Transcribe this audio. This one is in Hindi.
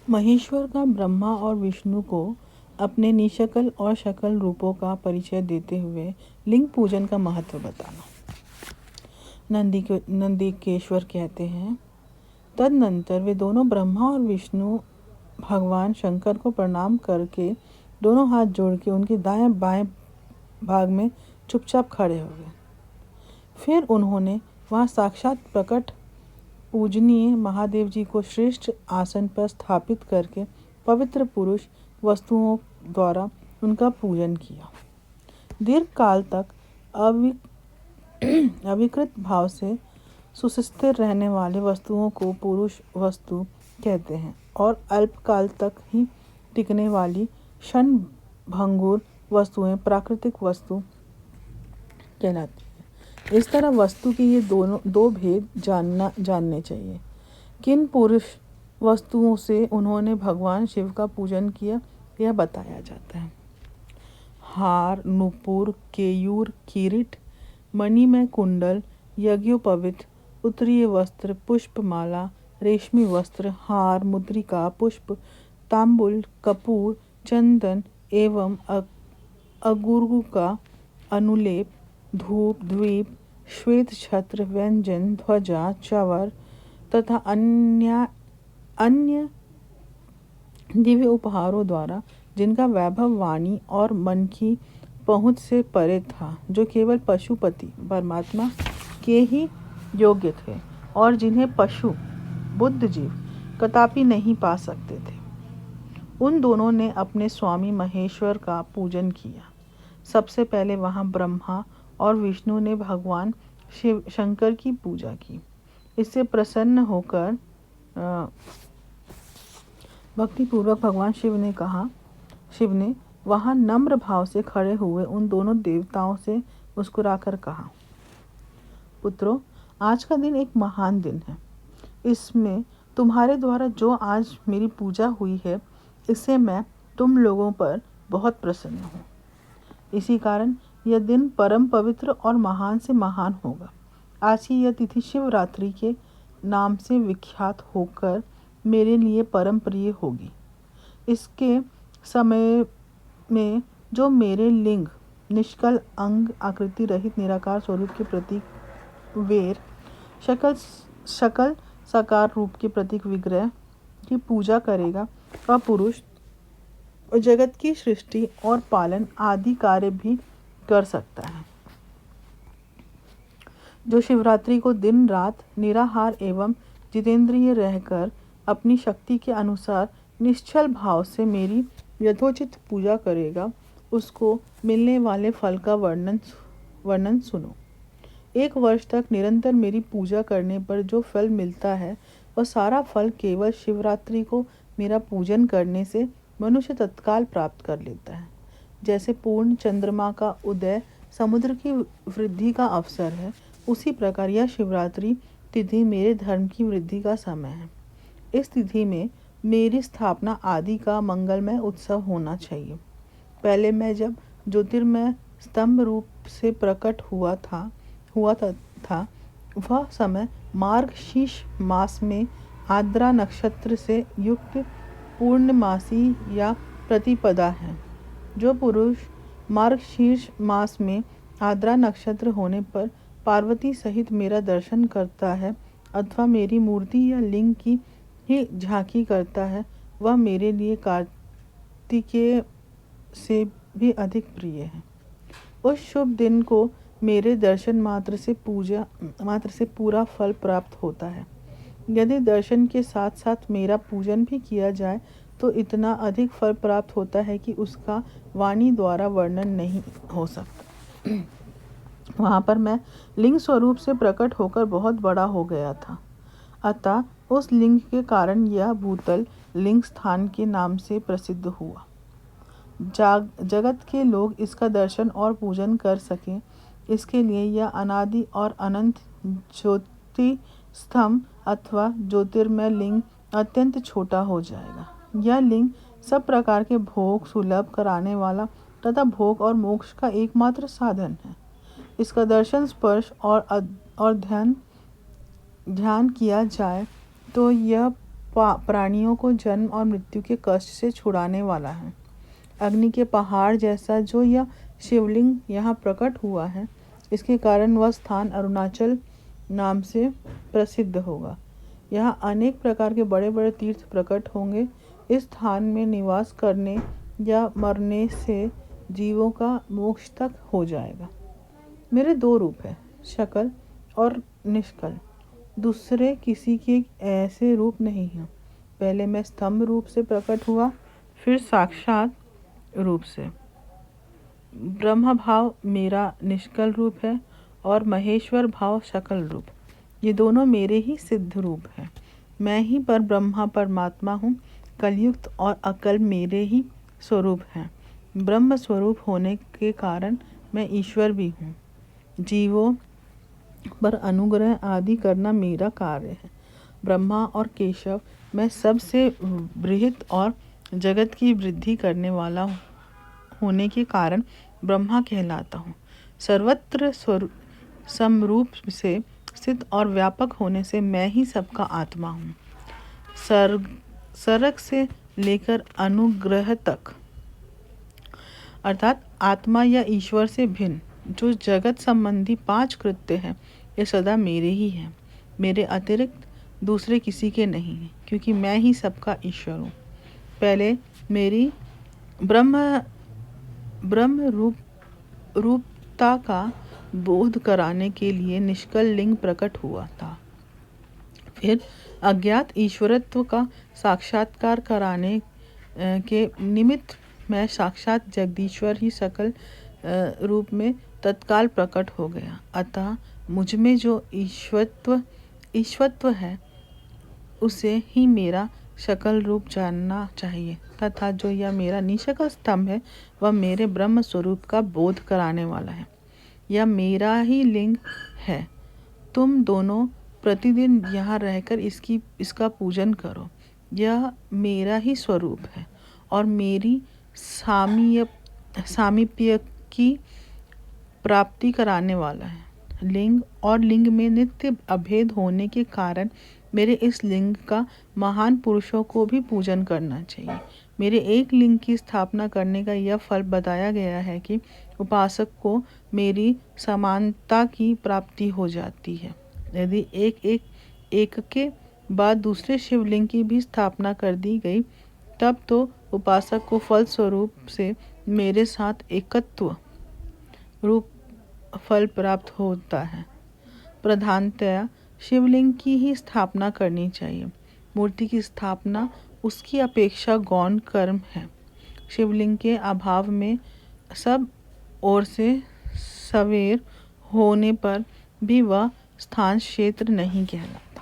महेश्वर का ब्रह्मा और विष्णु को अपने निशकल और शकल रूपों का परिचय देते हुए लिंग पूजन का महत्व बताना। नंदिकेश्वर कहते हैं, तदनंतर वे दोनों ब्रह्मा और विष्णु भगवान शंकर को प्रणाम करके दोनों हाथ जोड़ के उनके दाएं बाएं भाग में चुपचाप खड़े हो गए। फिर उन्होंने वहां साक्षात प्रकट पूजनीय महादेव जी को श्रेष्ठ आसन पर स्थापित करके पवित्र पुरुष वस्तुओं द्वारा उनका पूजन किया। दीर्घ काल तक अविकृत भाव से सुस्थिर रहने वाले वस्तुओं को पुरुष वस्तु कहते हैं और अल्पकाल तक ही टिकने वाली क्षण भंगुर वस्तुएं प्राकृतिक वस्तु कहलाती है। इस तरह वस्तु के ये दो भेद जानने चाहिए। किन पुरुष वस्तुओं से उन्होंने भगवान शिव का पूजन किया, यह बताया जाता है। हार, नूपुर, केयूर, किरीट, मणिमय कुंडल, यज्ञोपवीत, उत्तरीय वस्त्र, पुष्पमाला, रेशमी वस्त्र, हार, मुद्रिका, पुष्प, तांबुल, कपूर, चंदन एवं अगुरु का अनुलेप, धूप, द्वीप, श्वेत छत्र, व्यंजन, ध्वजा, चवर तथा अन्य दिव्य उपहारों द्वारा जिनका वैभव वाणी और मन की पहुँच से परे था, जो केवल पशुपति परमात्मा के ही योग्य थे और जिन्हें पशु बुद्ध जीव कदापि नहीं पा सकते थे, उन दोनों ने अपने स्वामी महेश्वर का पूजन किया। सबसे पहले वहां ब्रह्मा और विष्णु ने भगवान शिव शंकर की पूजा की। इससे प्रसन्न होकर भक्तिपूर्वक भगवान शिव ने वहां नम्र भाव से खड़े हुए उन दोनों देवताओं से मुस्कुराकर कहा, पुत्रों, आज का दिन एक महान दिन है। इसमें तुम्हारे द्वारा जो आज मेरी पूजा हुई है, इससे मैं तुम लोगों पर बहुत प्रसन्न हूँ। इसी कारण यह दिन परम पवित्र और महान से महान होगा। आज की यह तिथि शिवरात्रि के नाम से विख्यात होकर मेरे लिए परम प्रिय होगी। इसके समय में जो मेरे लिंग, निष्कल अंग, आकृति रहित निराकार स्वरूप के प्रतीक वेर, शकल साकार रूप के प्रतीक विग्रह की पूजा करेगा, वह पुरुष जगत की सृष्टि और पालन आदि कार्य भी कर सकता है। जो शिवरात्रि को दिन रात निराहार एवं जितेंद्रिय रहकर अपनी शक्ति के अनुसार निश्चल भाव से मेरी यथोचित पूजा करेगा, उसको मिलने वाले फल का वर्णन सुनो। 1 वर्ष तक निरंतर मेरी पूजा करने पर जो फल मिलता है, वह सारा फल केवल शिवरात्रि को मेरा पूजन करने से मनुष्य तत्काल प्राप्त कर लेता है। जैसे पूर्ण चंद्रमा का उदय समुद्र की वृद्धि का अवसर है, उसी प्रकार यह शिवरात्रि तिथि मेरे धर्म की वृद्धि का समय है। इस तिथि में मेरी स्थापना आदि का मंगलमय उत्सव होना चाहिए। पहले मैं जब ज्योतिर्मय स्तंभ रूप से प्रकट हुआ था वह समय मार्गशीर्ष मास में आद्रा नक्षत्र से युक्त पूर्णमासी या प्रतिपदा है। जो पुरुष मार्गशीर्ष मास में आद्रा नक्षत्र होने पर पार्वती सहित मेरा दर्शन करता है अथवा मेरी मूर्ति या लिंग की ही झांकी करता है, वह मेरे लिए कार्तिकेय से भी अधिक प्रिय है। उस शुभ दिन को मेरे दर्शन मात्र से पूरा फल प्राप्त होता है। यदि दर्शन के साथ साथ मेरा पूजन भी किया जाए तो इतना अधिक फल प्राप्त होता है कि उसका वाणी द्वारा वर्णन नहीं हो सकता। वहाँ पर मैं लिंग स्वरूप से प्रकट होकर बहुत बड़ा हो गया था, अतः उस लिंग के कारण यह भूतल लिंग स्थान के नाम से प्रसिद्ध हुआ। जगत के लोग इसका दर्शन और पूजन कर सकें, इसके लिए यह अनादि और अनंत ज्योति स्तंभ अथवा ज्योतिर्मय लिंग अत्यंत छोटा हो जाएगा। यह लिंग सब प्रकार के भोग सुलभ कराने वाला तथा भोग और मोक्ष का एकमात्र साधन है। इसका दर्शन, स्पर्श और ध्यान किया जाए तो यह प्राणियों को जन्म और मृत्यु के कष्ट से छुड़ाने वाला है। अग्नि के पहाड़ जैसा जो यह शिवलिंग यहाँ प्रकट हुआ है, इसके कारण वह स्थान अरुणाचल नाम से प्रसिद्ध होगा। यहाँ अनेक प्रकार के बड़े बड़े तीर्थ प्रकट होंगे। इस स्थान में निवास करने या मरने से जीवों का मोक्ष तक हो जाएगा। मेरे दो रूप हैं, शकल और निष्कल। दूसरे किसी के ऐसे रूप नहीं हैं। पहले मैं स्तंभ रूप से प्रकट हुआ, फिर साक्षात रूप से। ब्रह्म भाव मेरा निष्कल रूप है और महेश्वर भाव शकल रूप। ये दोनों मेरे ही सिद्ध रूप हैं। मैं ही पर ब्रह्मा परमात्मा हूँ। कलयुक्त और अकल मेरे ही स्वरूप हैं। ब्रह्म स्वरूप होने के कारण मैं ईश्वर भी हूँ। जीवों पर अनुग्रह आदि करना मेरा कार्य है। ब्रह्मा और केशव मैं सबसे बृहत और जगत की वृद्धि करने वाला होने के कारण ब्रह्मा कहलाता हूँ। सर्वत्र समरूप से स्थित और व्यापक होने से मैं ही सबका आत्मा हूँ। सर्ग से लेकर अनुग्रह तक, अर्थात आत्मा या ईश्वर से भिन्न जो जगत संबंधी 5 कृत्य हैं, ये सदा मेरे ही हैं। मेरे अतिरिक्त दूसरे किसी के नहीं हैं, क्योंकि मैं ही सबका ईश्वर हूँ। पहले मेरी ब्रह्म रूपता का बोध कराने के लिए निष्कल लिंग प्रकट हुआ था। फिर अज्ञात ईश्वरत्व का साक्षात्कार कराने के निमित्त मैं साक्षात जगदीश्वर ही सकल रूप में तत्काल प्रकट हो गया। अतः मुझ में जो ईश्वत्व है उसे ही मेरा शकल रूप जानना चाहिए, तथा जो यह मेरा निष्कल स्तंभ है वह मेरे ब्रह्म स्वरूप का बोध कराने वाला है। यह मेरा ही लिंग है। तुम दोनों प्रतिदिन यहाँ रहकर इसका पूजन करो। यह मेरा ही स्वरूप है और मेरी सामीप्य की प्राप्ति कराने वाला है। लिंग और लिंग में नित्य अभेद होने के कारण मेरे इस लिंग का महान पुरुषों को भी पूजन करना चाहिए। मेरे एक लिंग की स्थापना करने का यह फल बताया गया है कि उपासक को मेरी समानता की प्राप्ति हो जाती है। यदि एक के बाद दूसरे शिवलिंग की भी स्थापना कर दी गई, तब तो उपासक को फल स्वरूप से मेरे साथ एकत्व रूप फल प्राप्त होता है। प्रधानतया शिवलिंग की ही स्थापना करनी चाहिए। मूर्ति की स्थापना उसकी अपेक्षा गौण कर्म है। शिवलिंग के अभाव में सब ओर से सवेर होने पर भी वह स्थान क्षेत्र नहीं कहलाता।